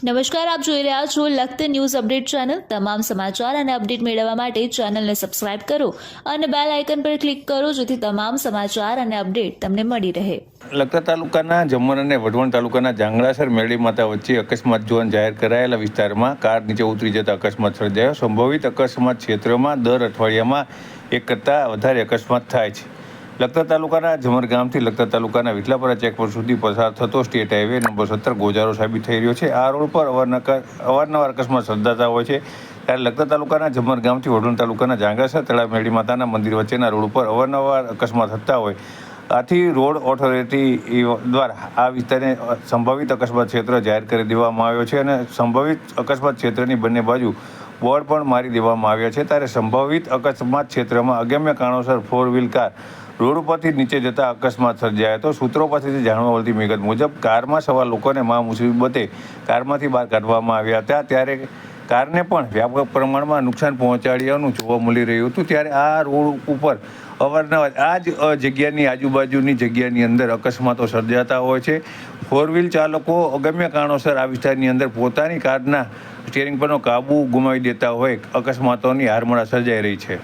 નમસ્કાર, આપ જોઈ રહ્યા છો લખત ન્યૂઝ અપડેટ ચેનલ। તમામ સમાચાર અને અપડેટ મેળવવા માટે ચેનલને સબસ્ક્રાઇબ કરો અને બેલ આઇકન પર ક્લિક કરો જેથી તમામ સમાચાર અને અપડેટ તમને મળી રહે। લખતર તાલુકાના જમણ અને વઢવાણ તાલુકાના જાંગળાસર મેળી માતા વચ્ચે અકસ્માત ઝોન જાહેર કરાયેલા વિસ્તારમાં કાર નીચે ઉતરી જતા અકસ્માત સર્જાયો। સંભવિત અકસ્માત ક્ષેત્રમાં દર અઠવાડિયામાં એક કરતાં વધારે અકસ્માત થાય છે। લખતર તાલુકાના જમર ગામથી લખતર તાલુકાના વિટલાપરા ચેકપોસ્ટ સુધી પસાર થતો સ્ટેટ હાઈવે નંબર 17 ગોજારો સાબિત થઈ રહ્યો છે। આ રોડ પર અવારનવાર અકસ્માત સર્જાતા હોય છે, ત્યારે લખતર તાલુકાના જમર ગામથી વઢવાણ તાલુકાના જાંગળાસર તળાવ મેળી માતાના મંદિર વચ્ચેના રોડ ઉપર અવારનવાર અકસ્માત થતા હોય, આથી રોડ ઓથોરિટી દ્વારા આ વિસ્તારને સંભવિત અકસ્માત ક્ષેત્ર જાહેર કરી દેવામાં આવ્યો છે અને સંભવિત અકસ્માત ક્ષેત્રની બંને બાજુ બોર્ડ પણ મારી દેવામાં આવ્યા છે। ત્યારે સંભવિત અકસ્માત ક્ષેત્રમાં અગમ્ય કારણોસર 4 વ્હીલ કાર રોડ ઉપરથી નીચે જતા અકસ્માત સર્જાયો હતો। સૂત્રો પાસેથી જાણવા મળતી વિગત મુજબ કારમાં સવાર લોકોને મુસીબતે કારમાંથી બહાર કાઢવામાં આવ્યા હતા, ત્યારે કારને પણ વ્યાપક પ્રમાણમાં નુકસાન પહોંચાડ્યાનું જોવા મળી રહ્યું હતું। ત્યારે આ રોડ ઉપર અવારનવાર આ જ જગ્યાની આજુબાજુની જગ્યાની અંદર અકસ્માતો સર્જાતા હોય છે। 4 વ્હીલ ચાલકો અગમ્ય કારણોસર આ વિસ્તારની અંદર પોતાની કારના સ્ટીયરિંગ પરનો કાબુ ગુમાવી દેતા હોય અકસ્માતોની હારમોળા સર્જાઈ રહી છે।